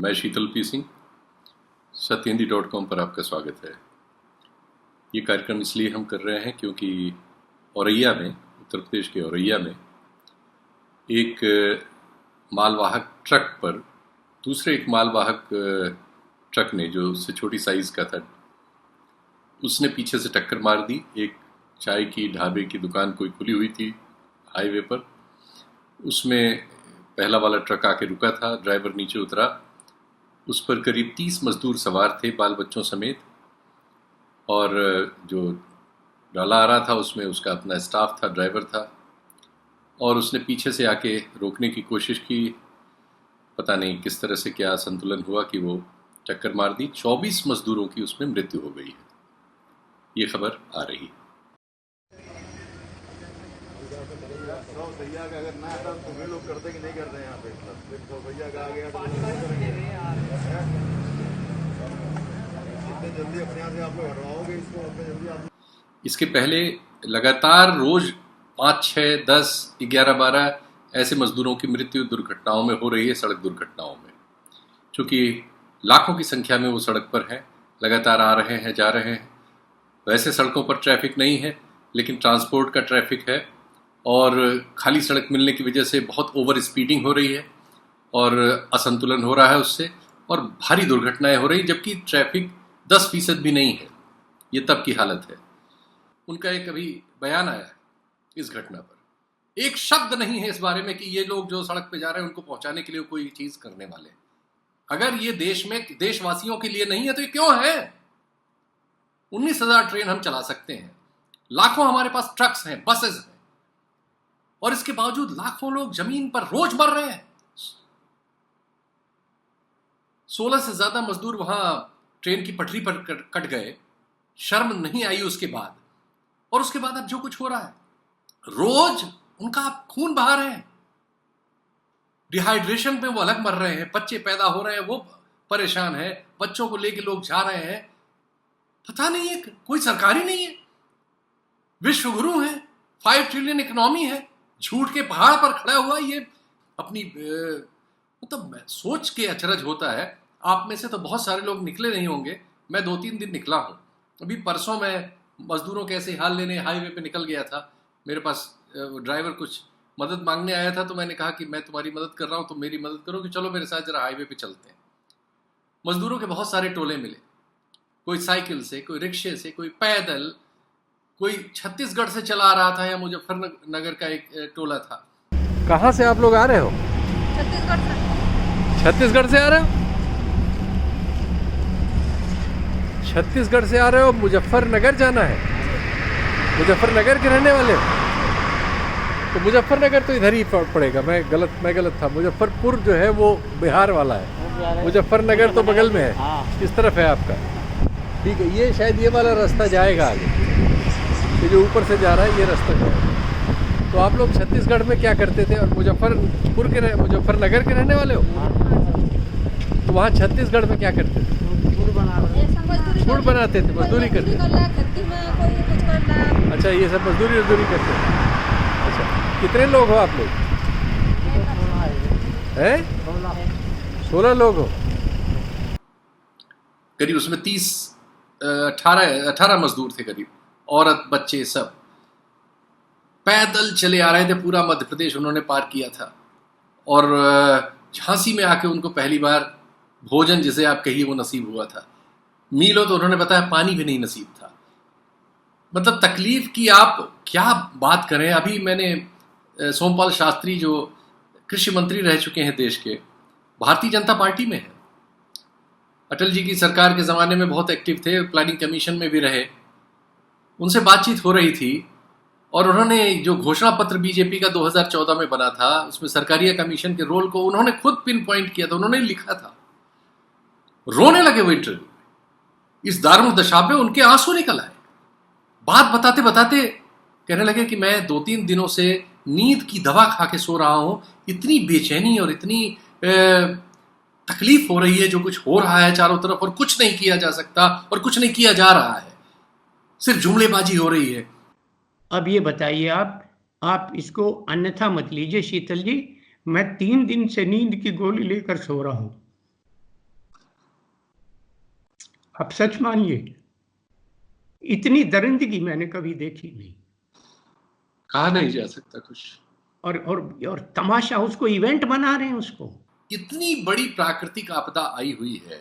मैं शीतल पी सिंह, सत्यहिंदी.com पर आपका स्वागत है। ये कार्यक्रम इसलिए हम कर रहे हैं क्योंकि औरैया में, उत्तर प्रदेश के औरैया में एक मालवाहक ट्रक पर दूसरे एक मालवाहक ट्रक ने, जो उससे छोटी साइज़ का था, उसने पीछे से टक्कर मार दी। एक चाय की ढाबे की दुकान कोई खुली हुई थी हाईवे पर, उसमें पहला वाला ट्रक आके रुका था। ड्राइवर नीचे उतरा, उस पर करीब 30 मजदूर सवार थे, बाल बच्चों समेत, और जो डाला आ रहा था उसमें उसका अपना स्टाफ था, ड्राइवर था, और उसने पीछे से आके रोकने की कोशिश की। पता नहीं किस तरह से क्या संतुलन हुआ कि वो टक्कर मार दी। 24 मजदूरों की उसमें मृत्यु हो गई है। ये खबर आ रही है। भैया का अगर ना आता तो भी लोग करते कि नहीं करते हैं यहाँ पे। तो भैया का आ गया तो जितने जल्दी अपने यहाँ से आप लोग हटवाओगे इसको, उतने जल्दी आप। इसके पहले लगातार रोज 5, 6, 10, 11, 12 ऐसे मजदूरों की मृत्यु दुर्घटनाओं में हो रही है, सड़क दुर्घटनाओं में। चूँकि लाखों की संख्या में वो सड़क पर हैं, लगातार आ रहे हैं, जा रहे हैं। वैसे सड़कों पर ट्रैफिक नहीं है, लेकिन ट्रांसपोर्ट का ट्रैफिक है, और खाली सड़क मिलने की वजह से बहुत ओवर स्पीडिंग हो रही है और असंतुलन हो रहा है उससे, और भारी दुर्घटनाएं हो रही, जबकि ट्रैफिक 10% भी नहीं है। ये तब की हालत है। उनका एक अभी बयान आया है इस घटना पर, एक शब्द नहीं है इस बारे में कि ये लोग जो सड़क पे जा रहे हैं उनको पहुंचाने के लिए कोई चीज करने वाले। अगर ये देश में देशवासियों के लिए नहीं है तो ये क्यों है? 19,000 ट्रेन हम चला सकते हैं, लाखों हमारे पास ट्रक्स हैं, बसेस हैं, और इसके बावजूद लाखों लोग जमीन पर रोज मर रहे हैं। 16 से ज्यादा मजदूर वहां ट्रेन की पटरी पर कट गए। शर्म नहीं आई उसके बाद, और उसके बाद अब जो कुछ हो रहा है, रोज उनका खून बहा रहे हैं। डिहाइड्रेशन पे वो अलग मर रहे हैं, बच्चे पैदा हो रहे हैं, वो परेशान है, बच्चों को लेके लोग जा रहे हैं। पता नहीं है, कोई सरकारी नहीं है, विश्व गुरु है, 5 ट्रिलियन इकोनॉमी है, झूठ के पहाड़ पर खड़ा हुआ ये अपनी मतलब सोच के अचरज होता है। आप में से तो बहुत सारे लोग निकले नहीं होंगे, मैं 2-3 दिन निकला हूं। अभी परसों मैं मजदूरों के ऐसे हाल लेने हाईवे पे निकल गया था। मेरे पास ड्राइवर कुछ मदद मांगने आया था, तो मैंने कहा कि मैं तुम्हारी मदद कर रहा हूं, तुम मेरी मदद करो, कि चलो मेरे साथ जरा हाईवे पे चलते हैं। मजदूरों के बहुत सारे टोले मिले, कोई साइकिल से, कोई रिक्शे से, कोई पैदल, कोई छत्तीसगढ़ से चला आ रहा था, या मुजफ्फरनगर का एक टोला था। कहाँ से आप लोग आ रहे हो? छत्तीसगढ़ से। छत्तीसगढ़ से आ रहे हो? छत्तीसगढ़ से आ रहे हो, मुजफ्फरनगर जाना है? मुजफ्फरनगर के रहने वाले हो? तो मुजफ्फरनगर तो इधर ही पड़ेगा। मैं गलत था। मुजफ्फरपुर जो है वो बिहार वाला है, मुजफ्फरनगर तो बगल में है, इस तरफ है आपका। ठीक है, ये शायद ये वाला रास्ता जाएगा आगे, ये जो ऊपर से जा रहा है ये रास्ता जाएगा। तो आप लोग छत्तीसगढ़ में क्या करते थे, और मुजफ्फरनगर के रहने वाले हो? तो वहाँ छत्तीसगढ़ में क्या करते थे? गुड़ बनाते थे, मजदूरी करते थे। अच्छा, ये सब मजदूरी करते थे। अच्छा, कितने लोग हो आप लोग? हैं? 16 लोग हो। करीब उसमें 18 मजदूर थे, करीब औरत बच्चे सब पैदल चले आ रहे थे। पूरा मध्य प्रदेश उन्होंने पार किया था, और झांसी में आके उनको पहली बार भोजन, जिसे आप कहिए, वो नसीब हुआ था। मीलों तो उन्होंने बताया पानी भी नहीं नसीब था। मतलब तकलीफ की आप क्या बात करें। अभी मैंने सोमपाल शास्त्री, जो कृषि मंत्री रह चुके हैं देश के, भारतीय जनता पार्टी में है, अटल जी की सरकार के ज़माने में बहुत एक्टिव थे, प्लानिंग कमीशन में भी रहे। उनसे बातचीत हो रही थी, और उन्होंने जो घोषणा पत्र बीजेपी का 2014 में बना था, उसमें सरकारिया कमीशन के रोल को उन्होंने खुद पिन पॉइंट किया था, उन्होंने लिखा था। रोने लगे वो इंटरव्यू में। इस दारुण दशा पे उनके आंसू निकल आए। बात बताते बताते कहने लगे कि मैं 2-3 दिनों से नींद की दवा खा के सो रहा हूं, इतनी बेचैनी और इतनी तकलीफ हो रही है, जो कुछ हो रहा है चारों तरफ, और कुछ नहीं किया जा सकता, और कुछ नहीं किया जा रहा है, सिर्फ जुमलेबाजी हो रही है। अब ये बताइए, आप इसको अन्यथा मत लीजिए शीतल जी, मैं 3 दिन से नींद की गोली लेकर सो रहा हूँ। आप सच मानिए, इतनी दरिंदगी मैंने कभी देखी नहीं। कहा नहीं जा सकता कुछ। और तमाशा, उसको इवेंट बना रहे हैं उसको। इतनी बड़ी प्राकृतिक आपदा आई हुई है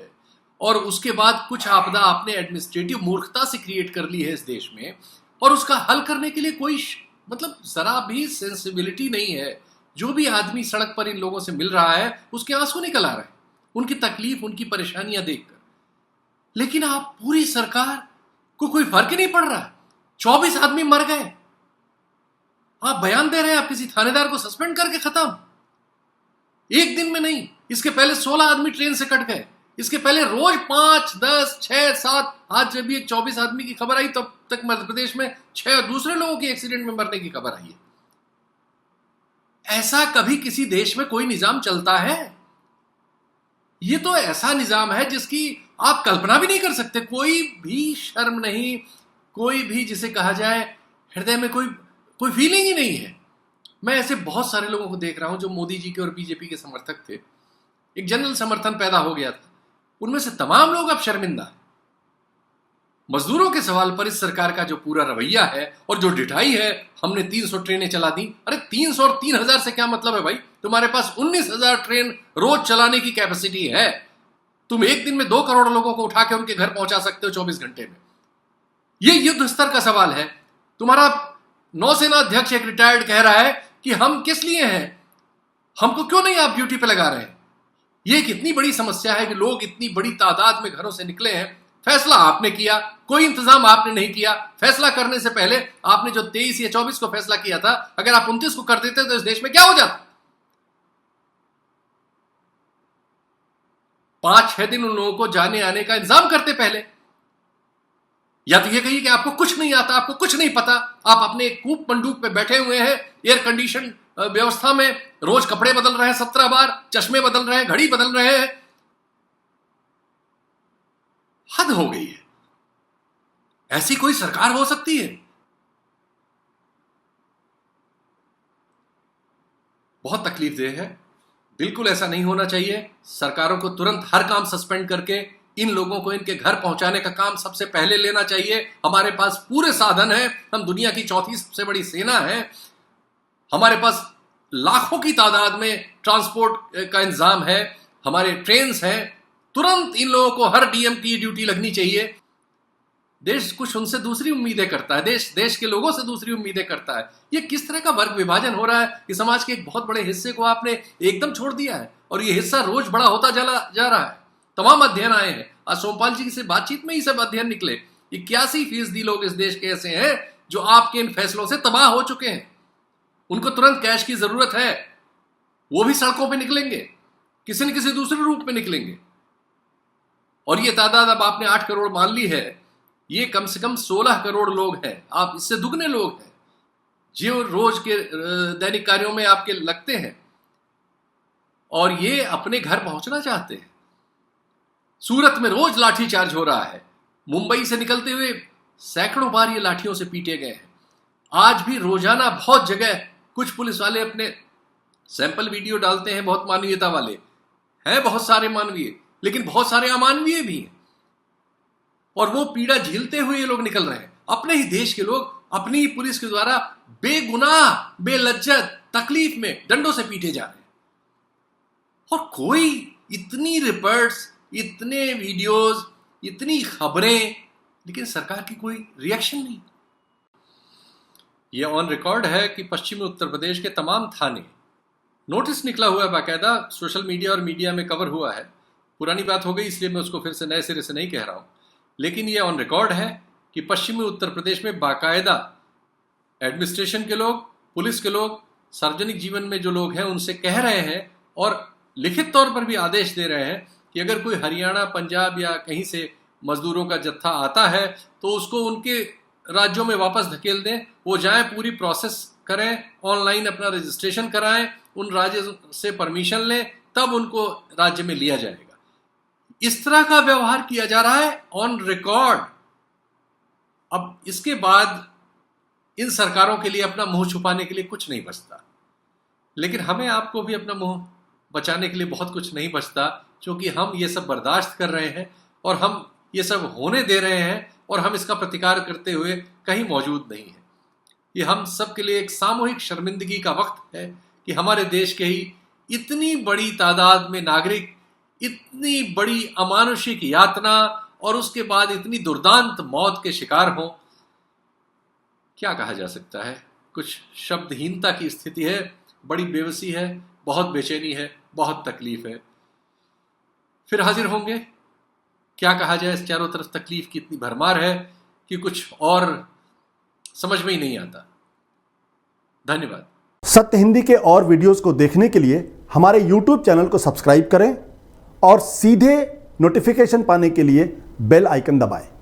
और उसके बाद कुछ आपदा आपने एडमिनिस्ट्रेटिव मूर्खता से क्रिएट कर ली है इस देश में, और उसका हल करने के लिए कोई मतलब जरा भी सेंसिबिलिटी नहीं है। जो भी आदमी सड़क पर इन लोगों से मिल रहा है उसके आंसू निकल आ रहे हैं, उनकी तकलीफ, उनकी परेशानियां देखकर। लेकिन आप पूरी सरकार को कोई फर्क ही नहीं पड़ रहा। 24 आदमी मर गए, आप बयान दे रहे हैं आप किसी थानेदार को सस्पेंड करके खत्म। एक दिन में नहीं, इसके पहले 16 आदमी ट्रेन से कट गए, इसके पहले रोज 5, 10, 6, 7, आज जब ये 24 आदमी की खबर आई तब तक मध्य प्रदेश में 6 दूसरे लोगों के एक्सीडेंट में मरने की खबर आई है। ऐसा कभी किसी देश में कोई निजाम चलता है? ये तो ऐसा निजाम है जिसकी आप कल्पना भी नहीं कर सकते। कोई भी शर्म नहीं, कोई भी जिसे कहा जाए हृदय में कोई फीलिंग ही नहीं है। मैं ऐसे बहुत सारे लोगों को देख रहा हूं जो मोदी जी के और बीजेपी के समर्थक थे, एक जनरल समर्थन पैदा हो गया था, उनमें से तमाम लोग अब शर्मिंदा हैं। मजदूरों के सवाल पर इस सरकार का जो पूरा रवैया है और जो ढिठाई है, हमने 300 ट्रेनें चला दी। अरे 300 और 3000 से क्या मतलब है भाई? तुम्हारे पास 19,000 ट्रेन रोज चलाने की कैपेसिटी है। तुम एक दिन में 2 करोड़ लोगों को उठा के उनके घर पहुंचा सकते हो 24 घंटे में। यह युद्ध स्तर का सवाल है। तुम्हारा नौसेना अध्यक्ष एक रिटायर्ड कह रहा है कि हम किस लिए हैं, हमको क्यों नहीं आप ड्यूटी पे लगा रहे हैं। यह एक इतनी बड़ी समस्या है कि लोग इतनी बड़ी तादाद में घरों से निकले हैं। फैसला आपने किया, कोई इंतजाम आपने नहीं किया। फैसला करने से पहले आपने जो 23 या 24 को फैसला किया था, अगर आप 29 को कर देते तो इस देश में क्या हो जाता? 5-6 दिन उन लोगों को जाने आने का इंतजाम करते पहले। या तो ये कहिए कि आपको कुछ नहीं आता, आपको कुछ नहीं पता, आप अपने कूप मंडूक पे बैठे हुए हैं एयर कंडीशन व्यवस्था में, रोज कपड़े बदल रहे हैं 17 बार, चश्मे बदल रहे हैं, घड़ी बदल रहे हैं। हद हो गई है। ऐसी कोई सरकार हो सकती है? बहुत तकलीफदेह है। बिल्कुल ऐसा नहीं होना चाहिए। सरकारों को तुरंत हर काम सस्पेंड करके इन लोगों को इनके घर पहुंचाने का काम सबसे पहले लेना चाहिए। हमारे पास पूरे साधन हैं, हम दुनिया की 4थी सबसे बड़ी सेना है, हमारे पास लाखों की तादाद में ट्रांसपोर्ट का इंतजाम है, हमारे ट्रेन्स हैं। तुरंत इन लोगों को हर डीएम की ड्यूटी लगनी चाहिए। देश कुछ उनसे दूसरी उम्मीदें करता है, देश के लोगों से दूसरी उम्मीदें करता है। ये किस तरह का वर्ग विभाजन हो रहा है कि समाज के एक बहुत बड़े हिस्से को आपने एकदम छोड़ दिया है और ये हिस्सा रोज बड़ा होता जा रहा है। तमाम अध्ययन आए हैं, आज सोमपाल जी से बातचीत में ही सब अध्ययन निकले। 81% लोग इस देश के ऐसे हैं जो आपके इन फैसलों से तबाह हो चुके हैं। उनको तुरंत कैश की जरूरत है, वो भी सड़कों पे निकलेंगे, किसी न किसी दूसरे रूप में निकलेंगे। और ये तादाद अब आपने 8 करोड़ मान ली है, ये कम से कम 16 करोड़ लोग हैं। आप इससे दुगने लोग हैं जो रोज के दैनिक कार्यों में आपके लगते हैं और ये अपने घर पहुंचना चाहते हैं। सूरत में रोज लाठी चार्ज हो रहा है, मुंबई से निकलते हुए सैकड़ों बार ये लाठियों से पीटे गए हैं। आज भी रोजाना बहुत जगह कुछ पुलिस वाले अपने सैंपल वीडियो डालते हैं, बहुत मानवीयता वाले हैं, बहुत सारे मानवीय, लेकिन बहुत सारे अमानवीय भी हैं। और वो पीड़ा झेलते हुए ये लोग निकल रहे हैं। अपने ही देश के लोग अपनी ही पुलिस के द्वारा बेगुनाह, बेलज्जत, तकलीफ में डंडों से पीटे जा रहे हैं। और कोई इतनी रिपोर्ट्स, इतने वीडियोस, इतनी खबरें, लेकिन सरकार की कोई रिएक्शन नहीं। यह ऑन रिकॉर्ड है कि पश्चिमी उत्तर प्रदेश के तमाम थाने, नोटिस निकला हुआ है बाकायदा, सोशल मीडिया और मीडिया में कवर हुआ है। पुरानी बात हो गई इसलिए मैं उसको फिर से नए सिरे से नहीं कह रहा हूं, लेकिन यह ऑन रिकॉर्ड है कि पश्चिमी उत्तर प्रदेश में बाकायदा एडमिनिस्ट्रेशन के लोग, पुलिस के लोग, सार्वजनिक जीवन में जो लोग हैं उनसे कह रहे हैं और लिखित तौर पर भी आदेश दे रहे हैं कि अगर कोई हरियाणा, पंजाब या कहीं से मजदूरों का जत्था आता है तो उसको उनके राज्यों में वापस धकेल दें। वो जाएं, पूरी प्रोसेस करें, ऑनलाइन अपना रजिस्ट्रेशन कराएं, उन राज्य से परमिशन लें, तब उनको राज्य में लिया जाएगा। इस तरह का व्यवहार किया जा रहा है ऑन रिकॉर्ड। अब इसके बाद इन सरकारों के लिए अपना मुंह छुपाने के लिए कुछ नहीं बचता, लेकिन हमें आपको भी अपना मुंह बचाने के लिए बहुत कुछ नहीं बचता, क्योंकि हम ये सब बर्दाश्त कर रहे हैं और हम ये सब होने दे रहे हैं और हम इसका प्रतिकार करते हुए कहीं मौजूद नहीं है। ये हम सब के लिए एक सामूहिक शर्मिंदगी का वक्त है कि हमारे देश के ही इतनी बड़ी तादाद में नागरिक इतनी बड़ी अमानुषिक यातना और उसके बाद इतनी दुर्दांत मौत के शिकार हों। क्या कहा जा सकता है, कुछ शब्दहीनता की स्थिति है, बड़ी बेबसी है, बहुत बेचैनी है, बहुत तकलीफ है। फिर हाजिर होंगे, क्या कहा जाए, इस चारों तरफ तकलीफ की इतनी भरमार है कि कुछ और समझ में ही नहीं आता। धन्यवाद। सत्य हिंदी के और वीडियोस को देखने के लिए हमारे YouTube चैनल को सब्सक्राइब करें और सीधे नोटिफिकेशन पाने के लिए बेल आइकन दबाएं।